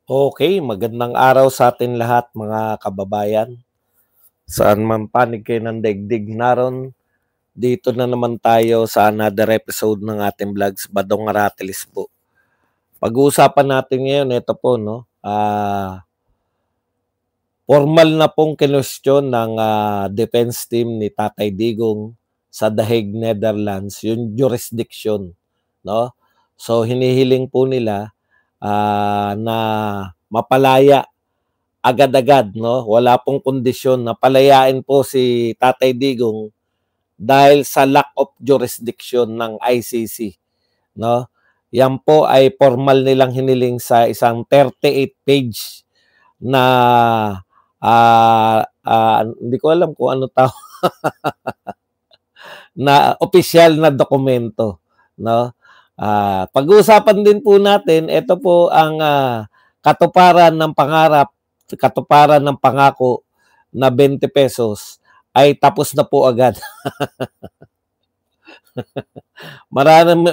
Okay, magandang araw sa atin lahat mga kababayan. Saan man panig kayo ng daigdig naron, dito na naman tayo sa another episode ng ating vlogs, Badong Aratilis po. Pag-uusapan natin ngayon, ito po, no? Formal na pong kinwestiyon ng defense team ni Tatay Digong sa The Hague, Netherlands, yung jurisdiction, no? So hinihiling po nila na mapalaya agad-agad, no? Wala pong kondisyon na palayain po si Tatay Digong dahil sa lack of jurisdiction ng ICC, no? Yan po ay formal nilang hiniling sa isang 38 page na hindi ko alam kung ano tawag na opisyal na dokumento, no? Pag-uusapan din po natin, ito po ang katuparan ng pangarap, katuparan ng pangako na 20 pesos ay tapos na po agad.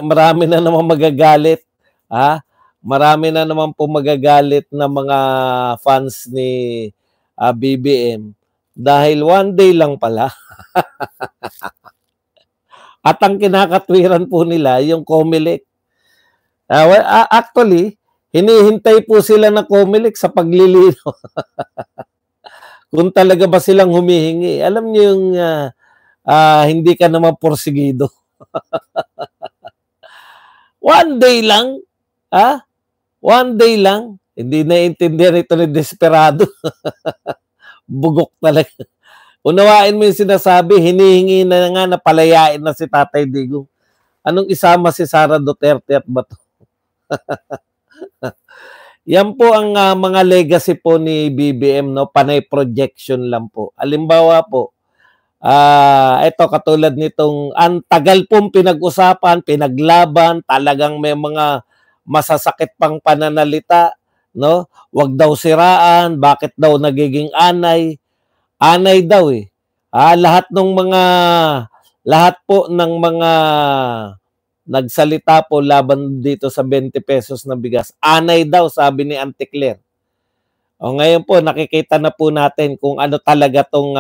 marami na naman magagalit, ha? Marami na naman po magagalit na mga fans ni BBM dahil one day lang pala. At ang kinakatwiran po nila, yung COMELEC. Actually, hinihintay po sila na COMELEC sa paglilino. Kung talaga ba silang humihingi. Alam niyo yung hindi ka naman porsigido. One day lang. One day lang. Hindi naiintindihan ito ni Desperado. Bugok talaga. Unawain mo yung sinasabi, hinihingi na nga na palayain na si Tatay Digong. Anong isama si Sara Duterte at Bato? Yan po ang mga legacy po ni BBM, no? Panay projection lang po. Halimbawa po, ito katulad nitong ang tagal pong pinag-usapan, pinaglaban, talagang may mga masasakit pang pananalita, no? Wag daw siraan, bakit daw nagiging anay? Anay daw eh. Lahat po ng mga nagsalita po laban dito sa 20 pesos na bigas. Anay daw, sabi ni Auntie Claire. O ngayon po, nakikita na po natin kung ano talaga tong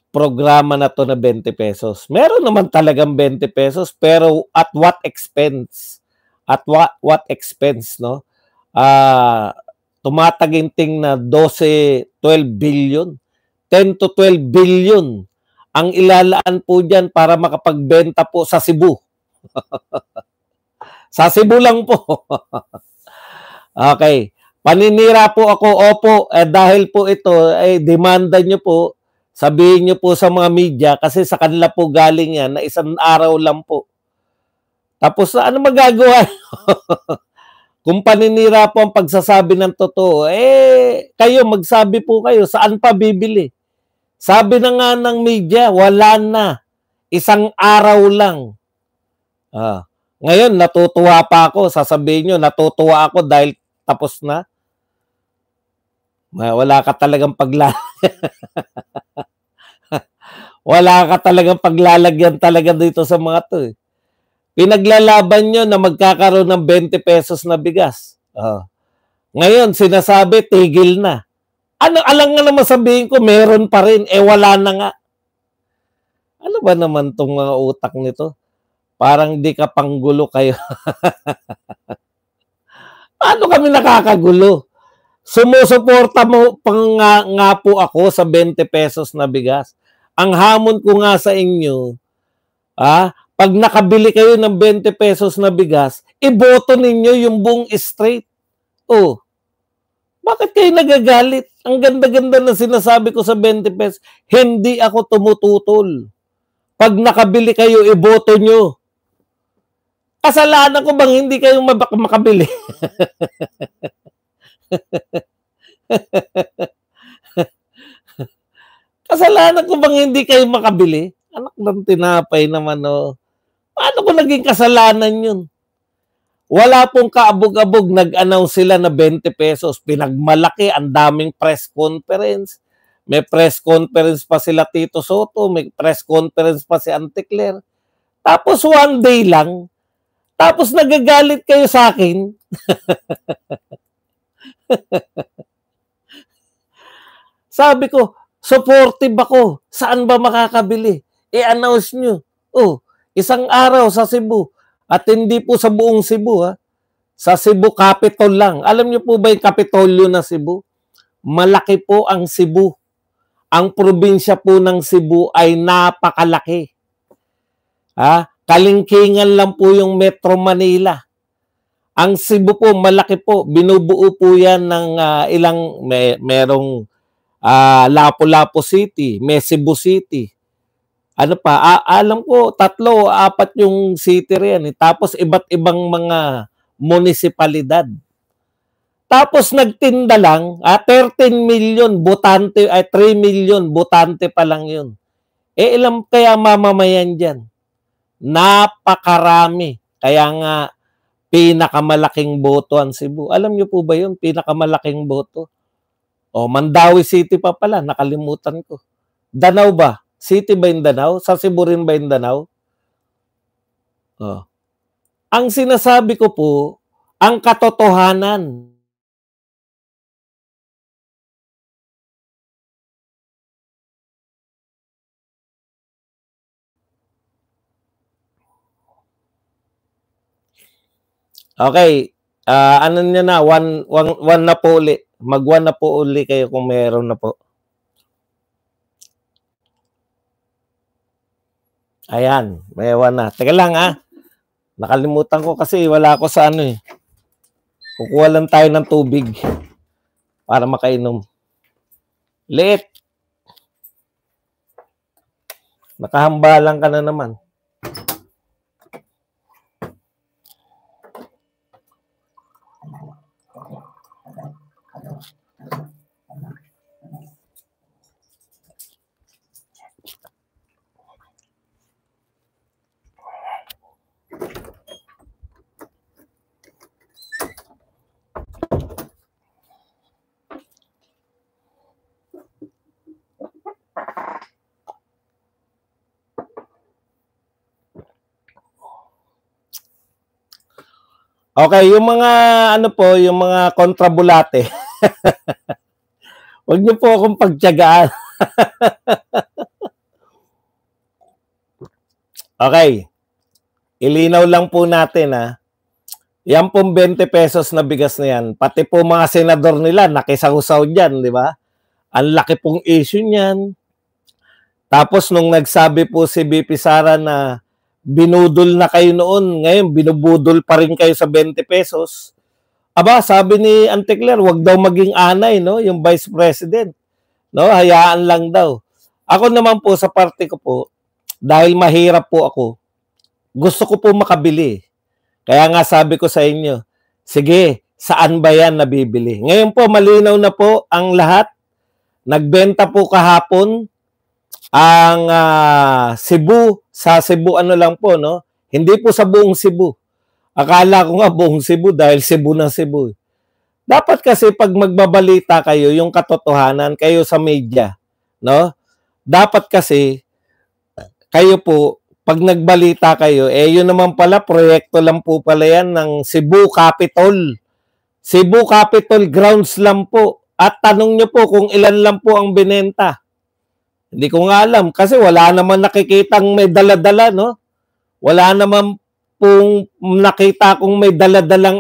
programa na to na 20 pesos. Meron naman talagang 20 pesos, pero at what expense? At what expense, no? Tumataginting na 12 billion, 10 to 12 billion ang ilalaan po dyan para makapagbenta po sa Cebu. Sa Cebu lang po. Okay. Paninira po ako, opo, dahil po ito, demanda nyo po, sabihin nyo po sa mga media, kasi sa kanila po galing yan, na isang araw lang po. Tapos, ano magagawa? Kung paninira po ang pagsasabi ng totoo, kayo, magsabi po kayo, saan pa bibili? Sabi na nga ng media, wala na. Isang araw lang. Ngayon, natutuwa pa ako. Sasabihin nyo, natutuwa ako dahil tapos na. Wala ka talagang wala ka talagang paglalagyan talaga dito sa mga to eh. Pinaglalaban nyo na magkakaroon ng 20 pesos na bigas. Ngayon, sinasabi, tigil na. Alang nga naman sabihin ko, meron pa rin. Wala na nga. Ano ba naman tong mga utak nito? Parang di ka panggulo kayo. Ano kami nakakagulo? Sumusuporta mo nga po ako sa 20 pesos na bigas. Ang hamon ko nga sa inyo, pag nakabili kayo ng 20 pesos na bigas, iboto ninyo yung buong straight. Bakit kayo nagagalit? Ang ganda-ganda na sinasabi ko sa 20 pesos. Hindi ako tumututol. Pag nakabili kayo, iboto nyo. Kasalanan ko bang hindi kayo makabili? Kasalanan ko bang hindi kayo makabili? Anak ng tinapay naman, Paano ko naging kasalanan yun? Wala pong kaabog-abog, nag-announce sila na 20 pesos. Pinagmalaki, ang daming press conference. May press conference pa sila Tito Soto, may press conference pa si Auntie Claire. Tapos one day lang, Tapos nagagalit kayo sa akin. Sabi ko, supportive ako. Saan ba makakabili? I-announce nyo. Oh, isang araw sa Cebu. At hindi po sa buong Cebu, ha? Sa Cebu Capitol lang. Alam nyo po ba yung Kapitolyo na Cebu? Malaki po ang Cebu. Ang probinsya po ng Cebu ay napakalaki. Ha? Kalingkingan lang po yung Metro Manila. Ang Cebu po, malaki po. Binubuo po yan ng merong Lapu-Lapu City, may Cebu City. Ano pa? Alam ko, 3 o 4 yung city riyan. Tapos iba't ibang mga munisipalidad. Tapos nagtinda lang, 13 million botante, 3 million botante pa lang yun. Ilang kaya mamamayan dyan? Napakarami. Kaya nga, pinakamalaking boto ang Cebu. Alam niyo po ba yun? Pinakamalaking boto. O, Mandawi City pa pala. Nakalimutan ko. Danau ba? City ba yung Danau? Sa Cebu rin ba yung Danau? O. Ang sinasabi ko po, ang katotohanan. Okay, ano niya na, one na po uli. Mag-1 na po uli kayo kung meron na po. Ayan, may 1 na. Teka lang nakalimutan ko kasi wala ako sa ano eh. Kukuha lang tayo ng tubig para makainom. Liit. Nakahambalang ka na naman. Okay, yung mga ano po, yung mga kontrabulate. Huwag niyo po akong pagtiyagaan. Okay. Ilinaw lang po natin yan pong 20 pesos na bigas na yan. Pati po mga senador nila nakisahusaw diyan, di ba? Ang laki pong issue niyan. Tapos nung nagsabi po si BP Sara na binudol na kayo noon, ngayon binubudol pa rin kayo sa 20 pesos. Aba, sabi ni Anticler, wag daw maging anay, no, yung Vice President. No, hayaan lang daw. Ako naman po sa parte ko po, dahil mahirap po ako, gusto ko po makabili. Kaya nga sabi ko sa inyo, sige, saan ba yan nabibili? Ngayon po, malinaw na po ang lahat. Nagbenta po kahapon ang Cebu, sa Cebu ano lang po, no? Hindi po sa buong Cebu. Akala ko nga buong Cebu dahil Cebu na Cebu. Dapat kasi pag magbabalita kayo, yung katotohanan, kayo sa media, no? Dapat kasi, kayo po, pag nagbalita kayo, yun naman pala, proyekto lang po pala yan ng Cebu Capitol. Cebu Capitol grounds lang po. At tanong nyo po kung ilan lang po ang binenta. Hindi ko nga alam kasi wala naman nakikitang may dala-dala, no? Wala naman pong nakita kung may dala-dalang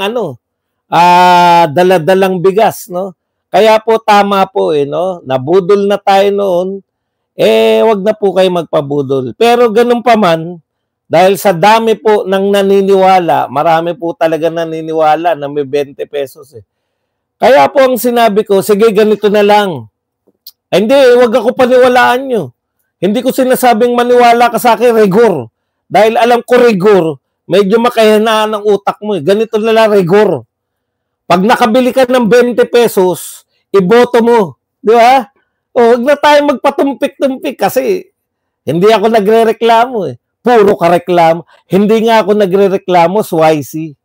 dala-dalang bigas, no? Kaya po tama po no? Nabudol na tayo noon. Wag na po kayo magpabudol. Pero ganun pa man, dahil sa dami po ng naniniwala, marami po talaga naniniwala na may 20 pesos Kaya po ang sinabi ko, sige ganito na lang. Hindi, wag ako paniwalaan nyo. Hindi ko sinasabing maniwala ka sa akin, rigor. Dahil alam ko rigor, medyo makahinaan ang utak mo. Ganito na lang, rigor. Pag nakabili ka ng 20 pesos, iboto mo. Di ba? O, wag na tayo magpatumpik-tumpik kasi hindi ako nagre-reklamo Puro ka reklamo. Hindi nga ako nagre-reklamo, SYC.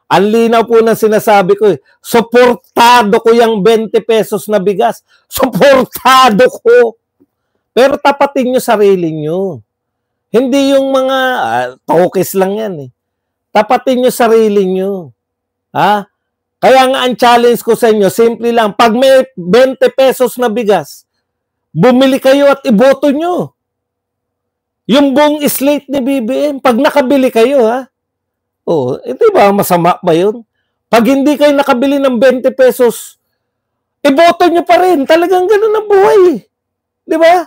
Ang linaw po ng sinasabi ko suportado ko yung 20 pesos na bigas. Suportado ko. Pero tapatin nyo sarili nyo. Hindi yung mga tokis lang yan Tapatin nyo sarili nyo. Ha? Kaya nga ang challenge ko sa inyo, simple lang, pag may 20 pesos na bigas, bumili kayo at iboto nyo. Yung buong slate ni BBM, pag nakabili kayo, ha? Oh, di ba masama ba yun? Pag hindi kayo nakabili ng 20 pesos, iboto nyo pa rin. Talagang ganun ang buhay. Di ba?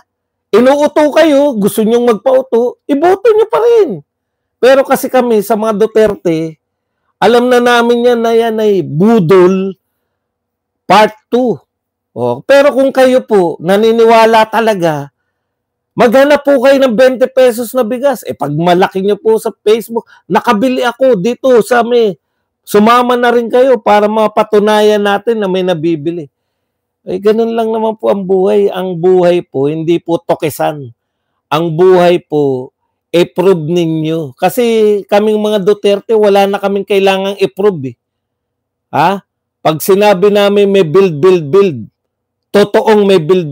Inuuto kayo, gusto nyong magpauto, iboto nyo pa rin. Pero kasi kami sa mga Duterte, alam na namin yan ay budol part 2. Oh, pero kung kayo po naniniwala talaga, maghanap po kayo ng 20 pesos na bigas. Pag malaki nyo po sa Facebook, nakabili ako dito sa sumama na rin kayo para mapatunayan natin na may nabibili. Ganun lang naman po ang buhay. Ang buhay po, hindi po tokesan. Ang buhay po, i-prove ninyo. Kasi kaming mga Duterte, wala na kaming kailangang i-prove. Ha? Pag sinabi namin may build, totoong may build.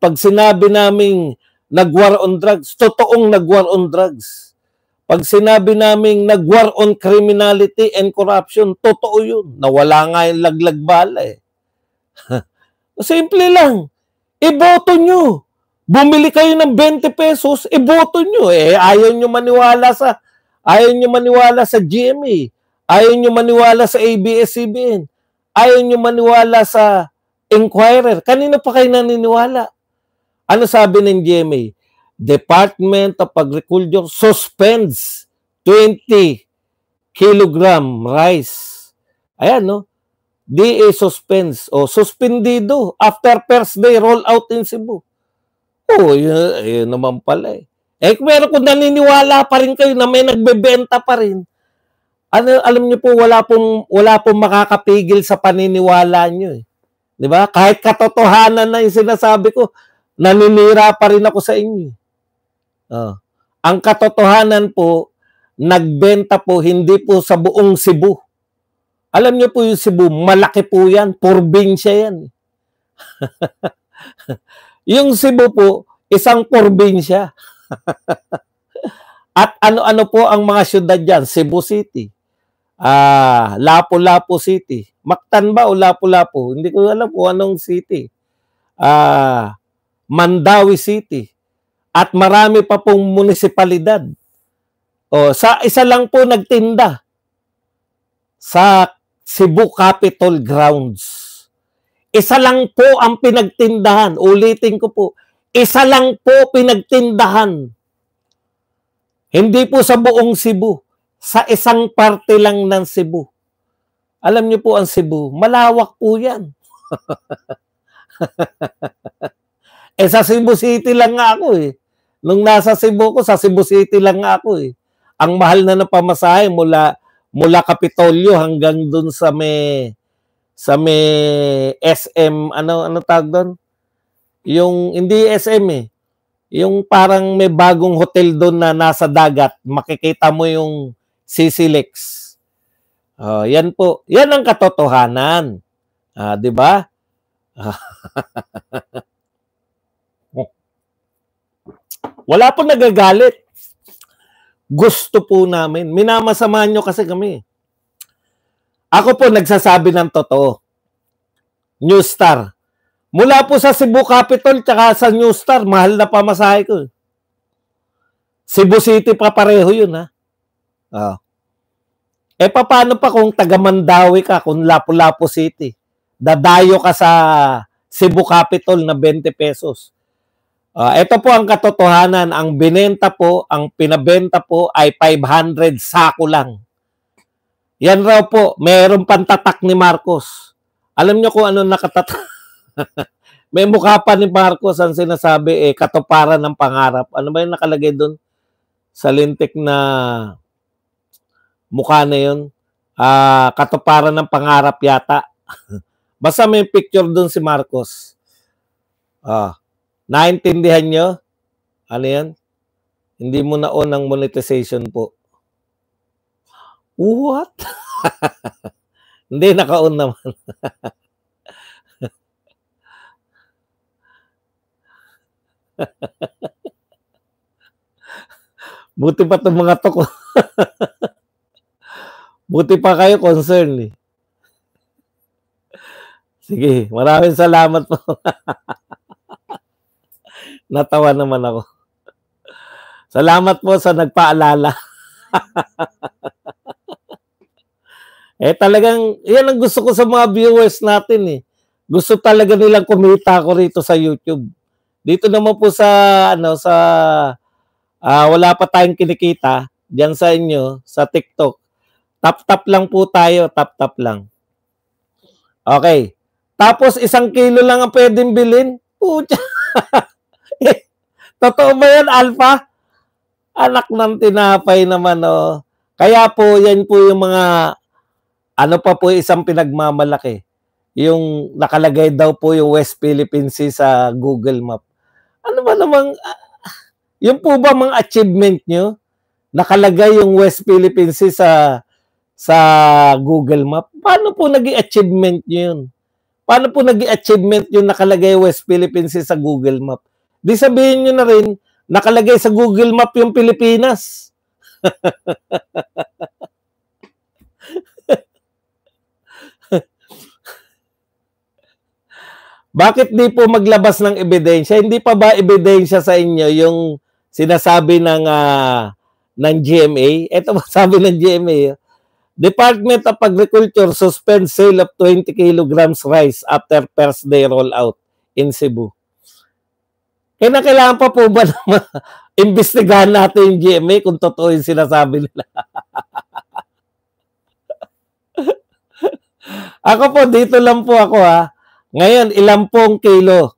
Pag sinabi namin nag-war on drugs, totoong nag-war on drugs. Pag sinabi namin nag-war on criminality and corruption, totoo yun. Nawala nga yung laglag bala Simple lang. Iboto nyo. Bumili kayo ng 20 pesos, iboto nyo. Ayaw nyo maniwala sa GMA. Ayaw nyo maniwala sa ABS-CBN. Ayaw nyo maniwala sa Inquirer. Kanino pa kayo naniniwala? Ano sabi ng GMA? Department of Agriculture suspends 20 kilogram rice. Ayan, no? DA suspends o suspendido after first day roll out in Cebu. Yun naman pala pero kung naniniwala pa rin kayo na may nagbebenta pa rin, alam niyo po, wala pong makakapigil sa paniniwala niyo. Di ba? Kahit katotohanan na yung sinasabi ko, naninira pa rin ako sa inyo. Ang katotohanan po, nagbenta po, hindi po sa buong Cebu. Alam niyo po yung Cebu, malaki po yan. Probinsya yan. Yung Cebu po, isang probinsya. At ano-ano po ang mga syudad dyan? Cebu City. Lapu-Lapu City. Mactan ba o Lapu-Lapu? Hindi ko alam kung anong city. Mandawi City. At marami pa pong munisipalidad. Sa isa lang po nagtinda sa Cebu Capitol Grounds. Isa lang po ang pinagtindahan. Ulitin ko po. Isa lang po pinagtindahan. Hindi po sa buong Cebu. Sa isang parte lang ng Cebu. Alam niyo po ang Cebu, malawak po yan. Sa Cebu City lang nga ako Nung nasa Cebu ko, sa Cebu City lang nga ako Ang mahal na ng pamasahe mula Kapitolyo hanggang dun sa may SM, ano tawag doon? Yung, hindi SM yung parang may bagong hotel doon na nasa dagat, makikita mo yung CCLEX. Yan po. Yan ang katotohanan. Di ba? Wala po nagagalit. Gusto po namin. Minamasamahan nyo kasi kami. Ako po nagsasabi ng totoo. New Star. Mula po sa Cebu Capitol tsaka sa New Star, mahal na pamasahe ko. Cebu City pa pareho yun paano pa kung taga Mandawi ka, kung Lapu-Lapu City? Dadayo ka sa Cebu Capitol na 20 pesos. Ito po ang katotohanan. Ang pinabenta po ay 500 sako lang. Yan raw po, mayroong pantatak ni Marcos. Alam nyo kung ano nakatatak? May mukha pa ni Marcos ang sinasabi, katuparan ng pangarap. Ano ba yung nakalagay doon? Sa lintik na mukha na yun. Katuparan ng pangarap yata. Basta may picture doon si Marcos. Naintindihan nyo? Ano yan? Hindi mo na on ang monetization po. What? Hindi, naka-on naman. Buti pa itong mga to ko. Buti pa kayo concern eh. Sige, maraming salamat po. Natawa naman ako. Salamat po sa nagpaalala. Talagang, yan ang gusto ko sa mga viewers natin eh. Gusto talaga nilang kumita ko rito sa YouTube. Dito naman po sa, wala pa tayong kinikita, diyan sa inyo, sa TikTok. Tap-tap lang po tayo, tap-tap lang. Okay. Tapos 1 kilo lang ang pwedeng bilhin. Pucha. Totoo ba yan, Alpha? Anak ng tinapay naman, oh. Kaya po, yan po yung mga, pa po isang pinagmamalaki. Yung nakalagay daw po yung West Philippine Sea sa Google Map. Ano ba namang, yung po ba mga achievement nyo? Nakalagay yung West Philippine Sea sa Google Map. Paano po naging achievement nyo yun? Paano po naging achievement yung nakalagay West Philippine Sea sa Google Map? Di sabihin nyo na rin, nakalagay sa Google Map yung Pilipinas. Bakit di po maglabas ng ebidensya? Hindi pa ba ebidensya sa inyo yung sinasabi ng GMA? Ito ba sabi ng GMA? Department of Agriculture suspends sale of 20 kilograms rice after first day rollout in Cebu. Kailangan pa po ba na imbestigahan natin yung GMA kung totoo yung sinasabi nila? Ako po, dito lang po ako ha. Ngayon, ilang pong kilo?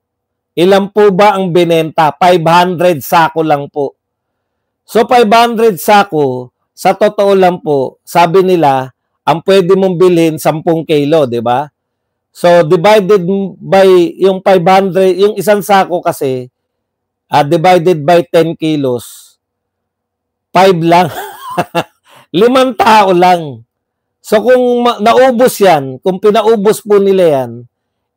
Ilan po ba ang binenta? 500 sako lang po. So, 500 sako, sa totoo lang po, sabi nila, ang pwede mong bilhin 10 kilo, di ba? So, divided by yung 500, yung isang sako kasi, divided by 10 kilos, 5 lang. 5 tao lang. So, kung naubos yan, kung pinaubos po nila yan,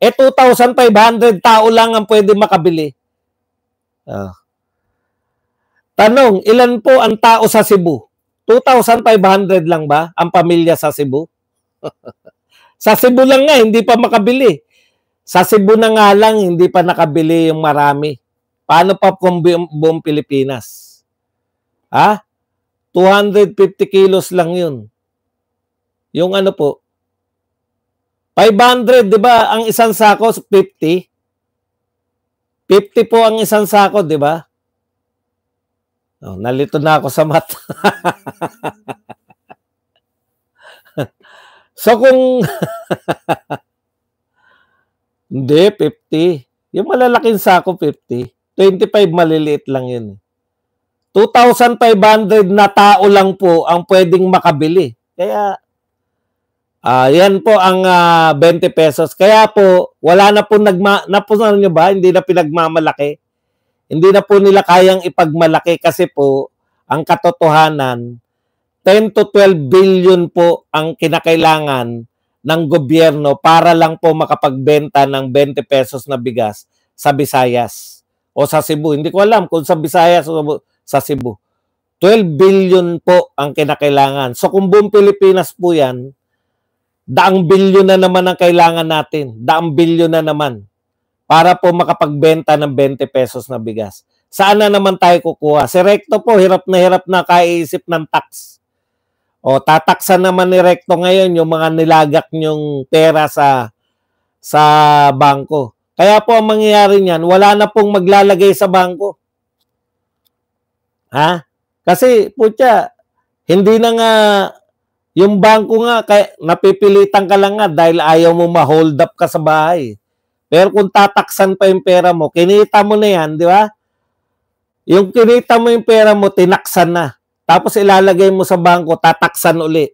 2,500 tao lang ang pwede makabili. Tanong, ilan po ang tao sa Cebu? 2,500 lang ba ang pamilya sa Cebu? Sa Cebu lang nga, hindi pa makabili. Sa Cebu na nga lang, hindi pa nakabili yung marami. Paano pa kung buong Pilipinas? 250 kilos lang yun. Yung po, 500, di ba? Ang isang sako, 50. 50 po ang isang sako, di ba? Nalito na ako sa math. So kung hindi, 50. Yung malalaking sako, 50. 25 maliliit lang yun. 2,500 na tao lang po ang pwedeng makabili. Kaya, yan po ang 20 pesos. Kaya po, wala na po napunan nyo ba? Hindi na pinagmamalaki. Hindi na po nila kayang ipagmalaki kasi po, ang katotohanan, 10 to 12 billion po ang kinakailangan ng gobyerno para lang po makapagbenta ng 20 pesos na bigas sa Visayas o sa Cebu. Hindi ko alam kung sa Visayas o sa Cebu. 12 billion po ang kinakailangan. So kung buong Pilipinas po yan, 100 billion na naman ang kailangan natin. 100 billion na naman para po makapagbenta ng 20 pesos na bigas. Saan na naman tayo kukuha? Si Recto po, hirap na kaiisip ng tax. Tataksan naman ni Recto ngayon yung mga nilagak niyong pera sa bangko. Kaya po ang mangyayari niyan, wala na pong maglalagay sa bangko. Kasi, putya, hindi na nga, yung bangko nga, napipilitan ka lang nga dahil ayaw mo ma-hold up ka sa bahay. Pero kung tataksan pa yung pera mo, kinita mo na yan, di ba? Yung kinita mo yung pera mo, tinaksan na. Tapos ilalagay mo sa bangko, tataksan uli.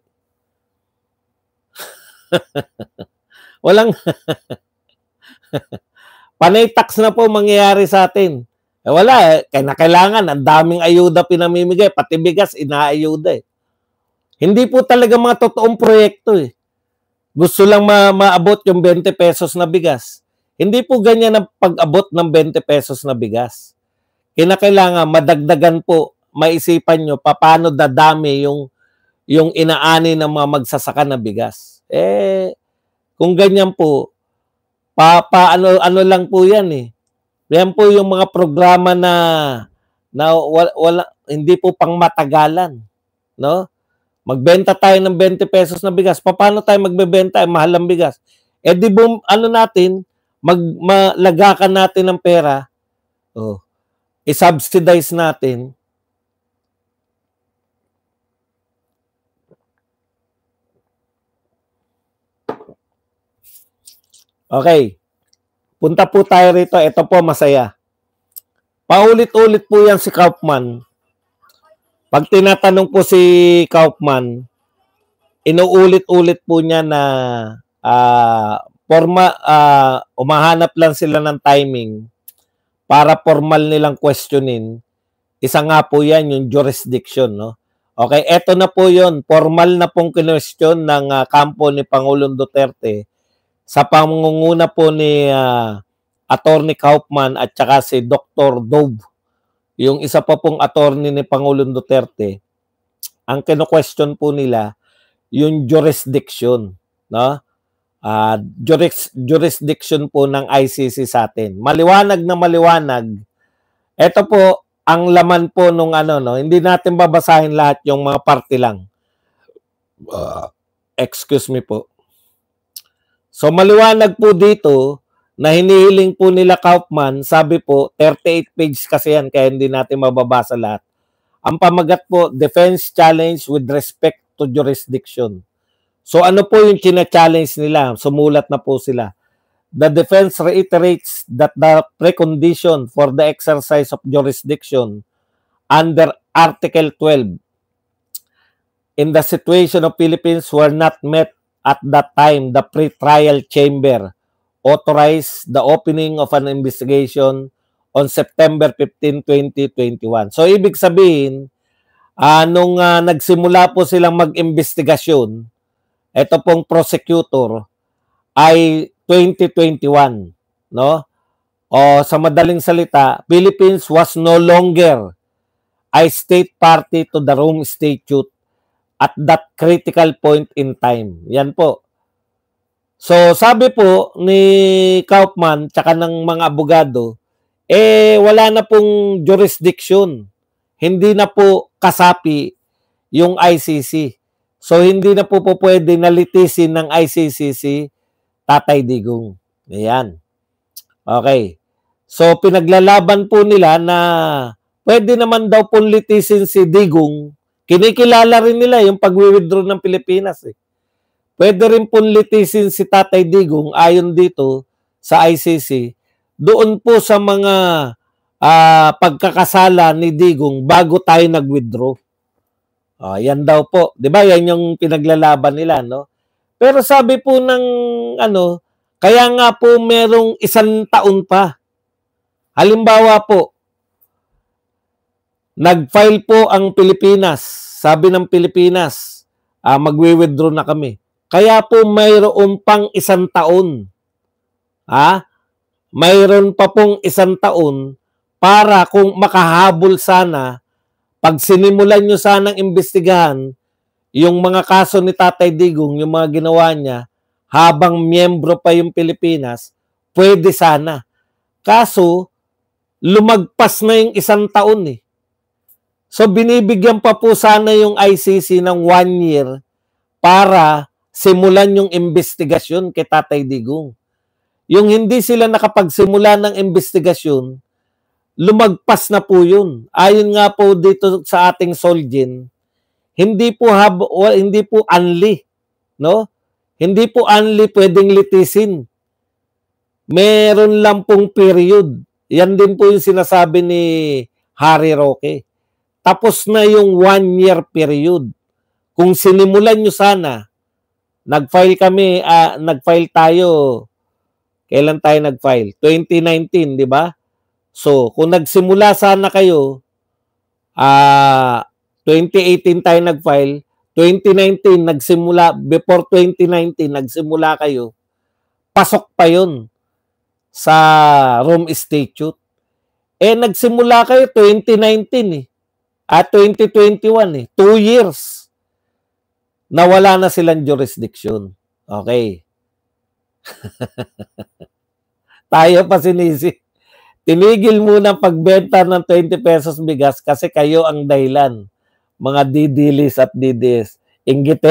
Walang panay tax na po mangyayari sa atin. Wala kailangan, ang daming ayuda pinamimigay, pati bigas, inaayuda Hindi po talaga mga totoong proyekto Gusto lang maabot yung 20 pesos na bigas. Hindi po ganyan ang pag-abot ng 20 pesos na bigas. Kinakailangan madagdagan po, maisipan nyo paano dadami yung inaani ng mga magsasaka na bigas. Kung ganyan po, ano lang po yan eh. Yan po yung mga programa na wala, hindi po pang matagalan. No? Magbenta tayo ng 20 pesos na bigas. Paano tayo magbebenta? Mahal ang bigas. Di boom, ano natin, malagakan natin ng pera, i-subsidize natin. Okay. Punta po tayo rito. Ito po masaya. Paulit-ulit po yan si Kaufman. Pag tinatanong po si Kaufman, inuulit-ulit po niya na umahanap lang sila ng timing para formal nilang questionin. Isa nga po yan, yung jurisdiction. No? Okay, eto na po yun. Formal na pong question ng kampo ni Pangulong Duterte sa pangunguna po ni Attorney Kaufman at saka si Dr. Dove, yung isa pa pong attorney ni Pangulong Duterte. Ang kino-question po nila, yung jurisdiction. No? Jurisdiction po ng ICC sa atin. Maliwanag na maliwanag. Ito po, ang laman po nung hindi natin babasahin lahat, yung mga parte lang. Excuse me po. So maliwanag po dito na hinihiling po nila Kaufman, sabi po 38 page kasi yan kaya hindi natin mababasa lahat. Ang pamagat po, defense challenge with respect to jurisdiction. So ano po yung china-challenge nila? Sumulat na po sila. The defense reiterates that the precondition for the exercise of jurisdiction under Article 12 in the situation of Philippines were not met at that time. The pre-trial chamber authorized the opening of an investigation on September 15, 2021. So ibig sabihin, nung nagsimula po silang mag-investigasyon, ito pong prosecutor ay 2021, no? O sa madaling salita, Philippines was no longer a state party to the Rome Statute at that critical point in time. Yan po. So sabi po ni Kaufman tsaka ng mga abogado, wala na pong jurisdiction. Hindi na po kasapi yung ICC. So hindi na po pwede nalitisin ng ICC si Tatay Digong. Ayan. Okay. So pinaglalaban po nila na pwede naman daw pong litisin si Digong. Kinikilala rin nila yung pag-withdraw ng Pilipinas. Pwede rin pong litisin si Tatay Digong ayon dito sa ICC doon po sa mga pagkakasala ni Digong bago tayo nag-withdraw. Yan daw po. 'Di ba? Yan yung pinaglalaban nila, no? Pero sabi po ng kaya nga po merong 1 taon pa. Halimbawa po, nag-file po ang Pilipinas. Sabi ng Pilipinas, magwi-withdraw na kami. Kaya po mayroon pang 1 taon. Mayroon pa pong 1 taon para kung makahabol sana, pag sinimulan nyo sanang imbestigahan yung mga kaso ni Tatay Digong, yung mga ginawa niya, habang miyembro pa yung Pilipinas, pwede sana. Kaso, lumagpas na yung 1 taon eh. So, binibigyan pa po sana yung ICC ng 1 year para simulan yung investigasyon kay Tatay Digong. Yung hindi sila nakapagsimula ng investigasyon, lumagpas na po yun. Ayon nga po dito sa ating Solgen, hindi po unli, no? Hindi po unli pwedeng litisin. Meron lang pong period. Yan din po yung sinasabi ni Harry Roque. Tapos na yung 1 year period. Kung sinimulan nyo sana, nag-file tayo, kailan tayo nag-file? 2019, di ba? So, kung nagsimula sana kayo, 2018 tayo nag-file, 2019 nagsimula, before 2019 nagsimula kayo, pasok pa yun sa Rome Statute. Nagsimula kayo 2019 2021 2 years. na wala na silang jurisdiction. Okay. Tayo pa sinisi. Tinigil muna pagbenta ng 20 pesos bigas kasi kayo ang dahilan. Mga didilis at didis. Inggit.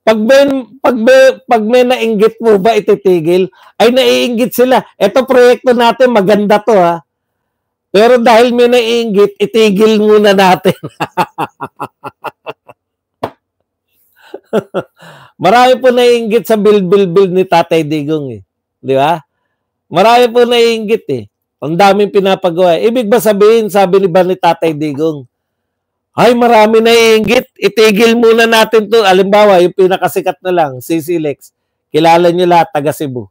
Pag may nainggit mo ba ititigil, ay naiinggit sila. Ito proyekto natin, maganda to ha. Pero dahil may naiinggit, itigil muna natin. Marami po naiinggit sa bil ni Tatay Digong eh. Di ba? Marami po naiinggit eh. Ang daming pinapagawa. Ibig ba sabihin, sabi ni Tatay Digong, ay, marami naiinggit. Itigil muna natin to. Alimbawa, yung pinakasikat na lang, CC Lex. Kilala nyo lahat, taga Cebu.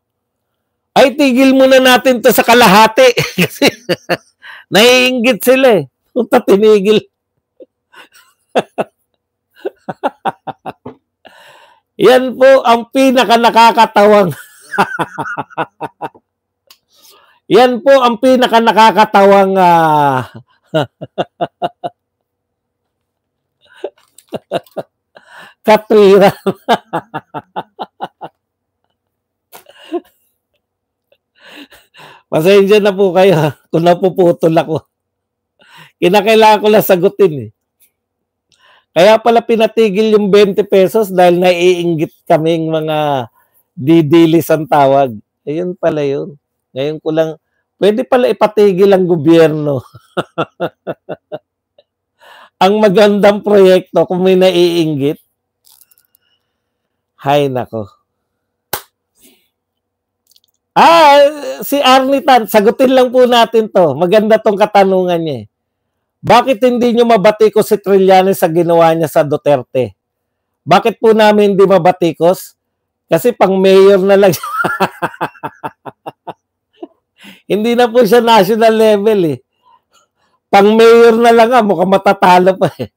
Ay, tigil muna natin to sa kalahati. Kasi naiinggit sila eh. Punta tinigil. Yan po ang pinaka nakakatawang. Yan po ang pinaka nakakatawang katwiran. Pasensya na po kayo kung napuputol ako. Kinakailangan ko lang sagutin eh. Kaya pala pinatigil yung 20 pesos dahil naiinggit kaming mga didilis ang tawag. Ayun pala yun. Ngayon ko lang, pwede pala ipatigil ang gobyerno. Ang magandang proyekto kung may naiinggit. Hay nako. Si Arnitan, sagutin lang po natin to. Maganda tong katanungan niya eh. Bakit hindi nyo mabatikos si Trillanes sa ginawa niya sa Duterte? Bakit po namin hindi mabatikos? Kasi pang mayor na lang siya. Hindi na po siya national level eh. Pang mayor na lang mukhang matatalo pa eh.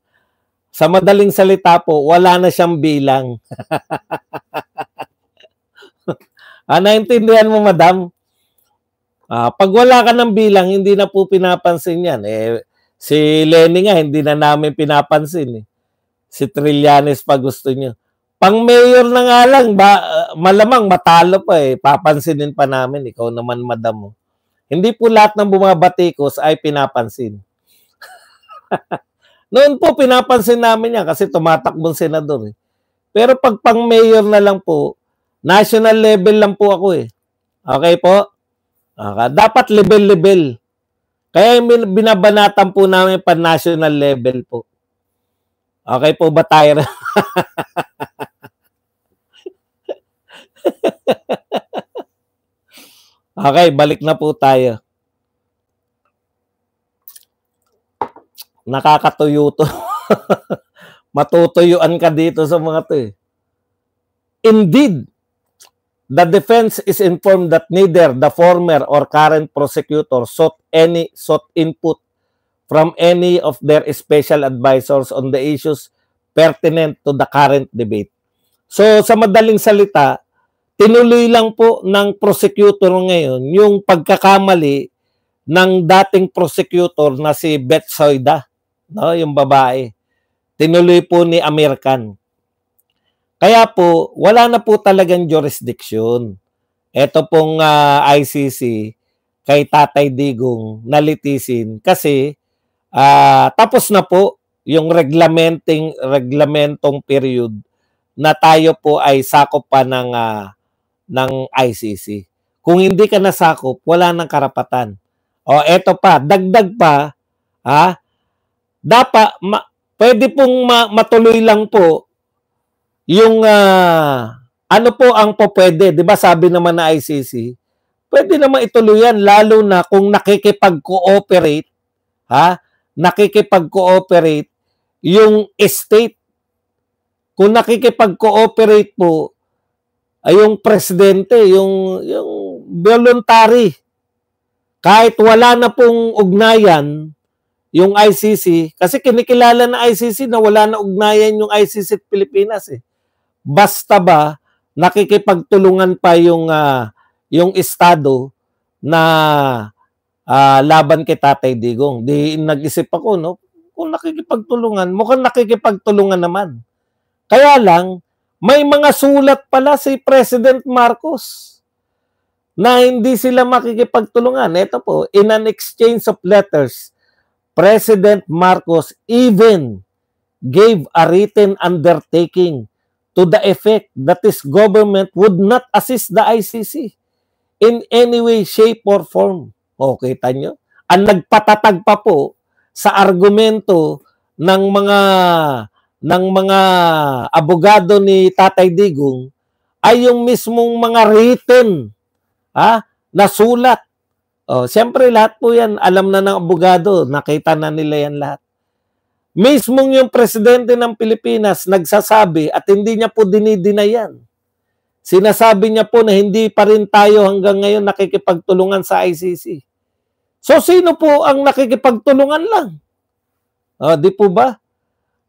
Sa madaling salita po, wala na siyang bilang. Naintindihan mo, madam? Pag wala ka ng bilang, hindi na po pinapansin yan. Si Lenny nga, hindi na namin pinapansin. Si Trillanes pa gusto nyo. Pang mayor na nga lang, malamang matalo pa eh. Papansinin pa namin. Ikaw naman, madam mo. Hindi po lahat ng bumabatikos ay pinapansin. Noon po, pinapansin namin yan kasi tumatakbong senador eh. Pero pag pang mayor na lang po, national level lang po ako eh. Okay po? Dapat level-level. Kaya binabanatan po namin pa national level po. Okay po ba tayo? Okay, balik na po tayo. Nakakatuyo to. Matutuyuan ka dito sa mga to eh. Indeed, the defense is informed that neither the former or current prosecutor sought input from any of their special advisors on the issues pertinent to the current debate. So, sa madaling salita, tinuloy lang po ng prosecutor ngayon yung pagkakamali ng dating prosecutor na si Betsoida, no, yung babae. Tinuloy po ni American. Kaya po, wala na po talagang jurisdiction. Ito pong ICC kay Tatay Digong nalitisin kasi tapos na po yung reglamentong period na tayo po ay sakop pa ng ICC. Kung hindi ka nasakop, wala nang karapatan. Eto pa, dagdag pa, dapat pwede pong matuloy lang po yung ano po ang pwede, 'di ba? Sabi naman na ICC, pwede naman ituloy yan lalo na kung nakikipag-cooperate, nakikipag-cooperate yung state. Kung nakikipag-cooperate po ay yung presidente, yung voluntary. Kahit wala na pong ugnayan yung ICC, kasi kinikilala na ICC na wala na ugnayan yung ICC at Pilipinas eh. Basta ba nakikipagtulungan pa yung estado na laban kay Tatay Digong. Di nag-isip ako, no? kung nakikipagtulungan, mukhang nakikipagtulungan naman. Kaya lang, may mga sulat pala si President Marcos na hindi sila makikipagtulungan. Ito po, in an exchange of letters, President Marcos even gave a written undertaking to the effect that his government would not assist the ICC in any way, shape, or form. O, kita nyo? Ang nagpatatag pa po sa argumento ng mga abogado ni Tatay Digong ay yung mismong mga written na sulat. Siyempre lahat po yan, alam na ng abogado, nakita na nila yan lahat. Mismong yung presidente ng Pilipinas nagsasabi at hindi niya po dinidinay yan. Sinasabi niya po na hindi pa rin tayo hanggang ngayon nakikipagtulungan sa ICC. So sino po ang nakikipagtulungan lang? Di po ba?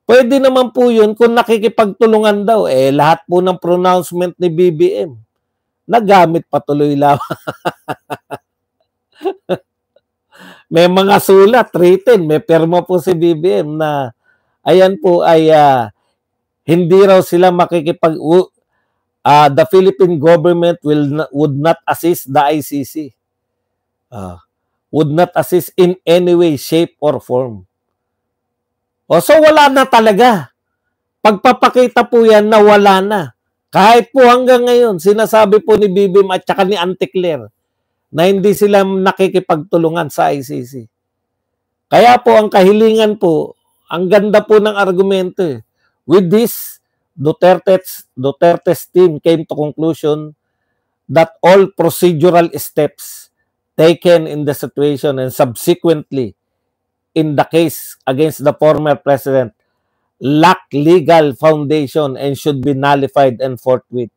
Pwede naman po yun kung nakikipagtulungan daw. Lahat po ng pronouncement ni BBM, nagamit patuloy lang. May mga sulat, written, may perma po si BBM na ayan po ay hindi raw sila the Philippine government would not assist the ICC. Would not assist in any way, shape, or form. So wala na talaga. Pagpapakita po yan na wala na. Kahit po hanggang ngayon, sinasabi po ni BBM at saka ni Auntie Claire na hindi sila nakikipagtulungan sa ICC. Kaya po ang kahilingan po, ang ganda po ng argumento. With this, Duterte's team came to conclusion that all procedural steps taken in the situation and subsequently in the case against the former president lack legal foundation and should be nullified and forthwith.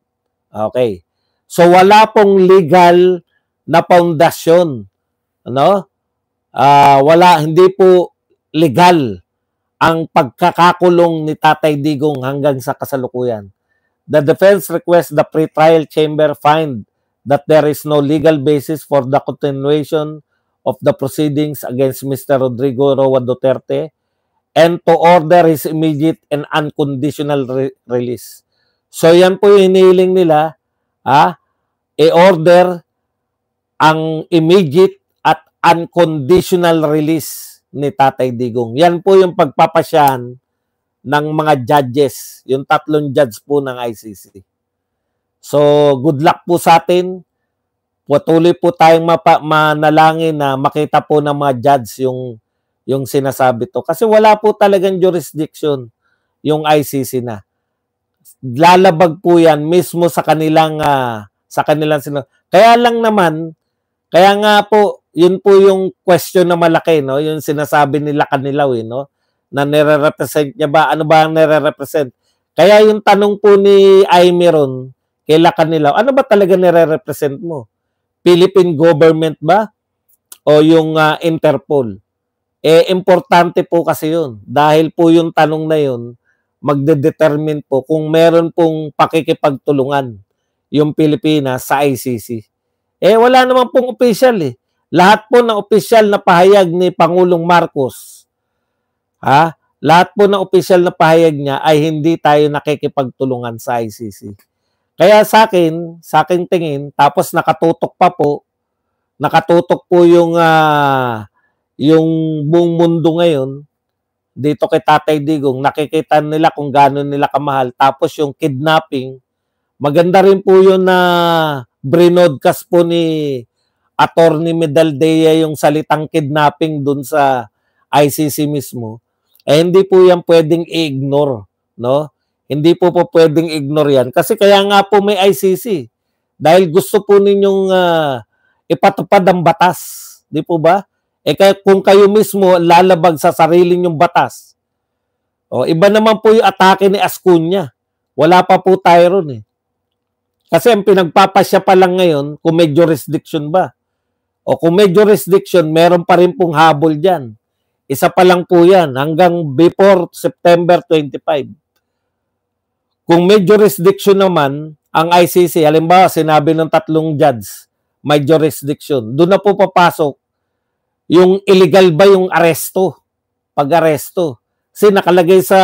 Okay. So wala pong legal na foundation. Hindi po legal ang pagkakakulong ni Tatay Digong hanggang sa kasalukuyan. The defense requests the pre-trial chamber find that there is no legal basis for the continuation of the proceedings against Mr. Rodrigo Roa Duterte and to order his immediate and unconditional release. So yan po yung hinihiling nila, i-order ang immediate at unconditional release ni Tatay Digong. Yan po yung pagpapasyahan ng mga judges, yung 3 judge po ng ICC. So, good luck po sa atin. Patuloy po tayong manalangin na makita po ng mga judge yung sinasabi to. Kasi wala po talagang jurisdiction yung ICC na. Lalabag po yan mismo sa kanilang Kaya lang naman, kaya nga po, yun po yung question na malaki, no? Yung sinasabi nila Kanilaw, no? Na nire-represent niya ba? Ano ba ang nire-represent? Kaya yung tanong po ni Aymeron kay Kanilaw, ano ba talaga nire-represent mo? Philippine government ba? O yung Interpol? Importante po kasi yun. Dahil po yung tanong na yun, magde-determine po kung meron pong pakikipagtulungan yung Pilipinas sa ICC. Wala naman pong official Lahat po ng official na pahayag ni Pangulong Marcos, lahat po ng official na pahayag niya ay hindi tayo nakikipagtulungan sa ICC. Kaya sa akin tingin, tapos nakatutok po yung buong mundo ngayon, dito kay Tatay Digong, nakikita nila kung gano'n nila kamahal. Tapos yung kidnapping, maganda rin po yun na brinodcast po ni Attorney Medaldea yung salitang kidnapping dun sa ICC mismo. Hindi po yan pwedeng i-ignore, no? Hindi po pwedeng ignore yan. Kasi kaya nga po may ICC. Dahil gusto po ninyong ipatupad ang batas. Di po ba? Kung kayo mismo lalabag sa sarili nyong batas. Iba naman po yung atake ni Ascuña. Wala pa po tayo ron Kasi ang pinagpapasya pa lang ngayon kung may jurisdiction ba. O kung may jurisdiction, meron pa rin pong habol dyan. Isa pa lang po yan hanggang before September 25. Kung may jurisdiction naman, ang ICC, halimbawa sinabi ng 3 judge, may jurisdiction. Doon na po papasok yung illegal ba yung aresto. pag-aresto. Kasi nakalagay sa,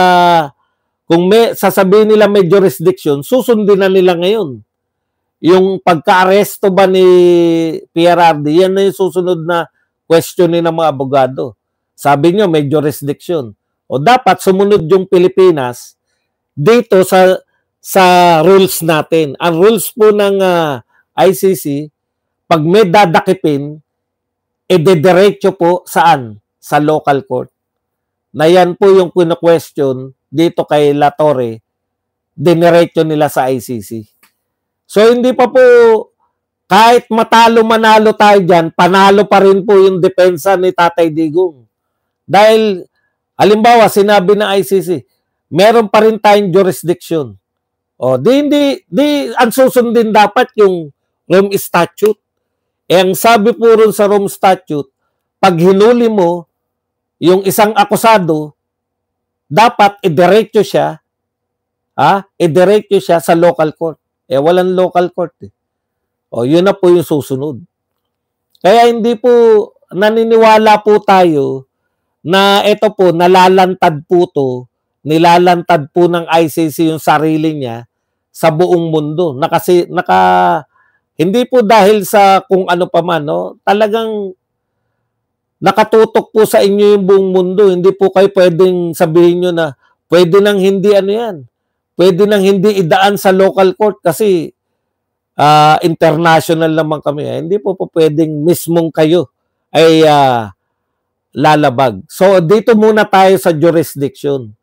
kung may, sasabihin nila may jurisdiction, susundin na nila ngayon. Yung pagka-aresto ba ni PRRD, yan na yung susunod na questionin ng mga abogado. Sabi nyo, may jurisdiction. O dapat sumunod yung Pilipinas dito sa rules natin. Ang rules po ng ICC, pag may dadakipin, idediretso po saan? Sa local court. Na yan po yung question dito kay La Torre, diniretso nila sa ICC. So hindi pa po, kahit matalo manalo tayo dyan, panalo pa rin po yung depensa ni Tatay Digong. Dahil, halimbawa, sinabi ng ICC, meron pa rin tayong jurisdiction. O, ang susundin dapat yung Rome Statute. Ang sabi po rin sa Rome Statute, pag hinuli mo yung isang akusado, dapat idiretso siya, idiretso siya sa local court. Walang local court. O, yun na po yung susunod. Kaya hindi po, naniniwala po tayo na ito po, nilalantad po ng ICC yung sarili niya sa buong mundo. Hindi po dahil sa kung ano pa man, no? Talagang nakatutok po sa inyo yung buong mundo. Hindi po kayo pwedeng sabihin nyo na pwede nang hindi ano yan. Pwede nang hindi idaan sa local court kasi international naman kami. Hindi po pwedeng mismong kayo ay lalabag. So, dito muna tayo sa jurisdiction.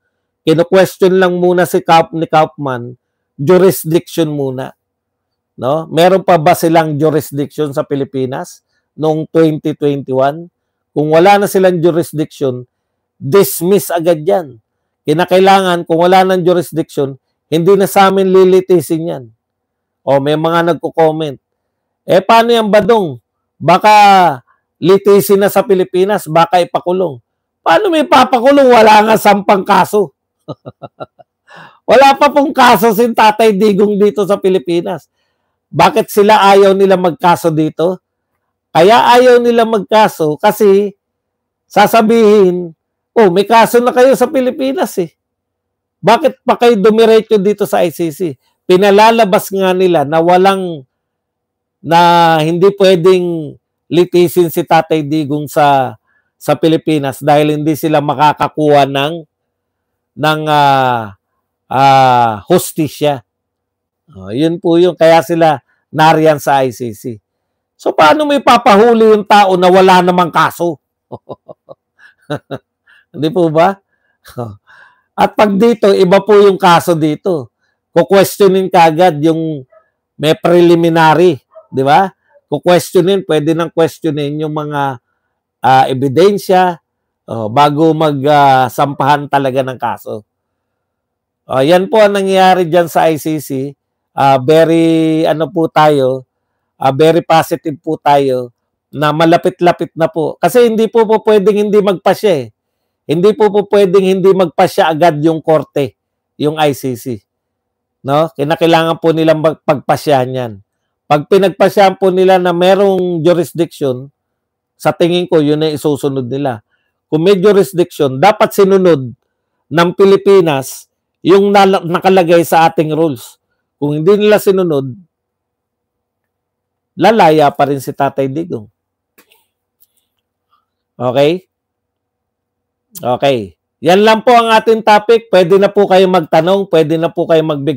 Kino-question lang muna ni Kaufman, jurisdiction muna. No? Meron pa ba silang jurisdiction sa Pilipinas noong 2021? Kung wala na silang jurisdiction, dismiss agad yan. Kinakailangan, kung wala ng jurisdiction, hindi na sa amin lilitisin yan. O may mga nagko-comment. Paano yan, Badong? Baka litisin na sa Pilipinas, baka ipakulong. Paano may papakulong? Wala nga sampang kaso. Wala pa pong kaso si Tatay Digong dito sa Pilipinas. Bakit sila ayaw nila magkaso dito? Kaya ayaw nila magkaso kasi sasabihin, may kaso na kayo sa Pilipinas eh. Bakit pa kayo dumiretso dito sa ICC? Pinalalabas nga nila na hindi pwedeng litisin si Tatay Digong sa Pilipinas dahil hindi sila makakakuha ng hustisya. Yun po yung kaya sila nariyan sa ICC. So paano may papahuli yung tao na wala namang kaso? Hindi po ba? At pag dito, iba po yung kaso dito. Kukwestiyonin kagad yung may preliminary, di ba? Kukwestiyonin, pwede nang questionin yung mga ebidensya bago magsampahan talaga ng kaso. Yan po ang nangyayari dyan sa ICC. Very positive po tayo na malapit-lapit na po. Kasi hindi po pwedeng hindi magpasya eh. Hindi po pwedeng hindi magpasya agad yung korte, yung ICC. No? Kinakailangan po nilang pagpasyahan yan. Pag pinagpasyahan po nila na merong jurisdiction, sa tingin ko yun ay isusunod nila. Kung may jurisdiction, dapat sinunod ng Pilipinas yung nakalagay sa ating rules. Kung hindi nila sinunod, lalaya pa rin si Tatay Digong. Okay? Okay. Yan lang po ang ating topic. Pwede na po kayo magtanong, pwede na po kayo magbigay.